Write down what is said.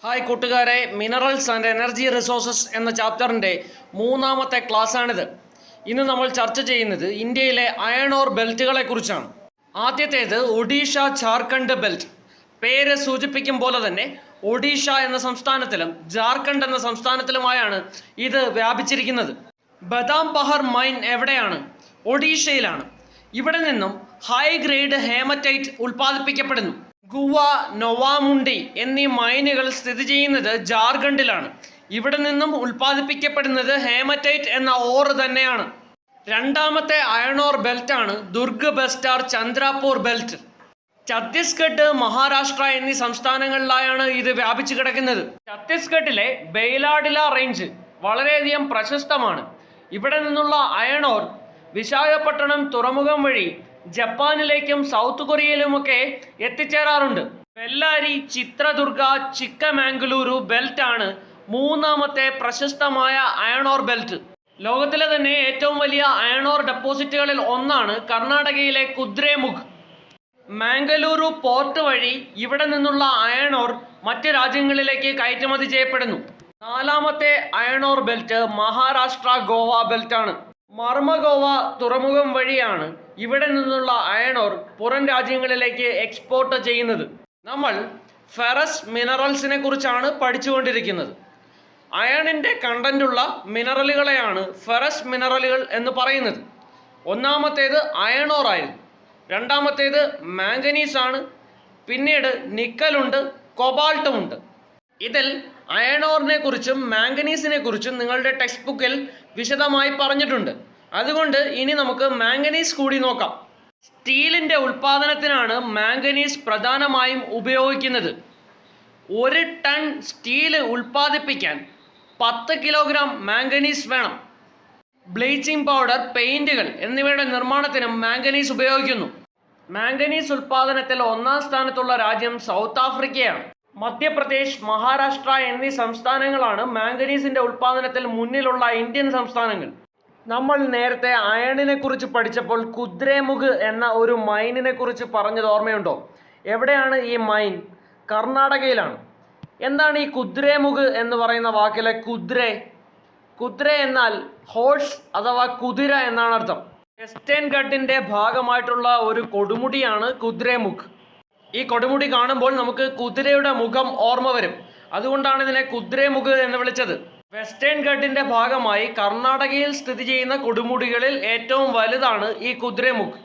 Hi കൂട്ടുകാരെ, minerals and energy resources എന്ന ചാപ്റ്ററിൻ്റെ മൂന്നാമത്തെ ക്ലാസ്സാണിത്. ഇന്ന് നമ്മൾ ചർച്ച ചെയ്യുന്നത് ഇന്ത്യയിലെ അയൺ ഓർ ബെൽറ്റുകളെ കുറിച്ചാണ്. ആദ്യത്തേത് ഒഡീഷ ജാർഖണ്ഡ് ബെൽറ്റ്. പേര് സൂചിപ്പിക്കും പോലെ തന്നെ ഒഡീഷ എന്ന സംസ്ഥാനത്തിലും ജാർഖണ്ഡ് എന്ന സംസ്ഥാനത്തിലുമായാണ് ഇത് വ്യാപിച്ചിരിക്കുന്നത്. ബദാം പഹർ മൈൻ എവിടെയാണ്? ഒഡീഷയിലാണ്. ഇവിടെ നിന്നും ഹൈ ഗ്രേഡ് ഹേമറ്റൈറ്റ് ഉൽപ്പാദിപ്പിക്കപ്പെടുന്നു. ഗുവ, നൊവാമുണ്ടി എന്നീ മൈനുകൾ സ്ഥിതി ചെയ്യുന്നത് ജാർഖണ്ഡിലാണ്. ഇവിടെ നിന്നും ഉൽപ്പാദിപ്പിക്കപ്പെടുന്നത് ഹേമറ്റൈറ്റ് എന്ന ഓർ തന്നെയാണ്. രണ്ടാമത്തെ അയൺ ഓർ ബെൽറ്റാണ് ദുർഗ് ബസ്റ്റാർ ചന്ദ്രാപൂർ ബെൽറ്റ്. ഛത്തീസ്ഗഡ്, മഹാരാഷ്ട്ര എന്നീ സംസ്ഥാനങ്ങളിലായാണ് ഇത് വ്യാപിച്ചു കിടക്കുന്നത്. ഛത്തീസ്ഗഡിലെ ബെയ്ലാഡില റേഞ്ച് വളരെയധികം പ്രശസ്തമാണ്. ഇവിടെ നിന്നുള്ള അയൺ ഓർ വിശാഖപട്ടണം തുറമുഖം വഴി ജപ്പാനിലേക്കും സൗത്ത് കൊറിയയിലുമൊക്കെ എത്തിച്ചേരാറുണ്ട്. ബെല്ലാരി, ചിത്രദുർഗ, ചിക്കമാംഗലൂരു ബെൽറ്റാണ് മൂന്നാമത്തെ പ്രശസ്തമായ അയൺ ഓർ ബെൽറ്റ്. ലോകത്തിലെ തന്നെ ഏറ്റവും വലിയ അയൺ ഓർ ഡെപ്പോസിറ്റുകളിൽ ഒന്നാണ് കർണാടകയിലെ കുദ്രേമുഖ്. മാംഗലൂരു പോർട്ട് വഴി ഇവിടെ നിന്നുള്ള അയൺ ഓർ മറ്റ് രാജ്യങ്ങളിലേക്ക് കയറ്റുമതി ചെയ്യപ്പെടുന്നു. നാലാമത്തെ iron ore belt Maharashtra Goa ബെൽറ്റാണ്. മർമഗോവ തുറമുഖം വഴിയാണ് ഇവിടെ നിന്നുള്ള അയൺ ഓർ പുറം രാജ്യങ്ങളിലേക്ക് എക്സ്പോർട്ട് ചെയ്യുന്നത്. നമ്മൾ ഫെറസ് മിനറൽസിനെ കുറിച്ചാണ് പഠിച്ചുകൊണ്ടിരിക്കുന്നത്. അയണിൻ്റെ കണ്ടന്റുള്ള മിനറലുകളെയാണ് ഫെറസ് മിനറലുകൾ എന്ന് പറയുന്നത്. ഒന്നാമത്തേത് അയൺ ഓർ ആയിരുന്നു. രണ്ടാമത്തേത് മാംഗനീസ് ആണ്. പിന്നീട് നിക്കലുണ്ട്, കൊബാൾട്ടും ഉണ്ട്. ഇതിൽ അയൺ ഓറിനെ കുറിച്ചും മാംഗനീസിനെ കുറിച്ചും നിങ്ങളുടെ ടെക്സ്റ്റ് ബുക്കിൽ വിശദമായി പറഞ്ഞിട്ടുണ്ട്. അതുകൊണ്ട് ഇനി നമുക്ക് മാംഗനീസ് കൂടി നോക്കാം. സ്റ്റീലിൻ്റെ ഉൽപ്പാദനത്തിനാണ് മാംഗനീസ് പ്രധാനമായും ഉപയോഗിക്കുന്നത്. 1 ടൺ സ്റ്റീല് ഉൽപ്പാദിപ്പിക്കാൻ 10 കിലോഗ്രാം മാംഗനീസ് വേണം. ബ്ലീച്ചിങ് പൗഡർ, പെയിൻറ്റുകൾ എന്നിവയുടെ നിർമ്മാണത്തിനും മാംഗനീസ് ഉപയോഗിക്കുന്നു. മാംഗനീസ് ഉൽപ്പാദനത്തിൽ ഒന്നാം സ്ഥാനത്തുള്ള രാജ്യം സൗത്ത് ആഫ്രിക്കയാണ്. മധ്യപ്രദേശ്, മഹാരാഷ്ട്ര എന്നീ സംസ്ഥാനങ്ങളാണ് മാംഗനീസിൻ്റെ ഉൽപ്പാദനത്തിൽ മുന്നിലുള്ള ഇന്ത്യൻ സംസ്ഥാനങ്ങൾ. നമ്മൾ നേരത്തെ അയണിനെ കുറിച്ച് പഠിച്ചപ്പോൾ കുദ്രേമുഖ് എന്ന ഒരു മൈനിനെ കുറിച്ച് പറഞ്ഞത് ഓർമ്മയുണ്ടോ? എവിടെയാണ് ഈ മൈൻ? കർണാടകയിലാണ്. എന്താണ് ഈ കുദ്രേമുഖ് എന്ന് പറയുന്ന വാക്കിലെ കുദ്രെ? കുദ്രെ എന്നാൽ ഹോഴ്സ് അഥവാ കുതിര എന്നാണ് അർത്ഥം. വെസ്റ്റേൺ ഘട്ടിൻ്റെ ഭാഗമായിട്ടുള്ള ഒരു കൊടുമുടിയാണ് കുദ്രേമുഖ്. ഈ കൊടുമുടി കാണുമ്പോൾ നമുക്ക് കുതിരയുടെ മുഖം ഓർമ്മ വരും. അതുകൊണ്ടാണ് ഇതിനെ കുദ്രേമുഖ് എന്ന് വിളിച്ചത്. വെസ്റ്റേൺ ഘട്ടിൻ്റെ ഭാഗമായി കർണാടകയിൽ സ്ഥിതി ചെയ്യുന്ന കൊടുമുടികളിൽ ഏറ്റവും വലുതാണ് ഈ കുദ്രേമുഖ്.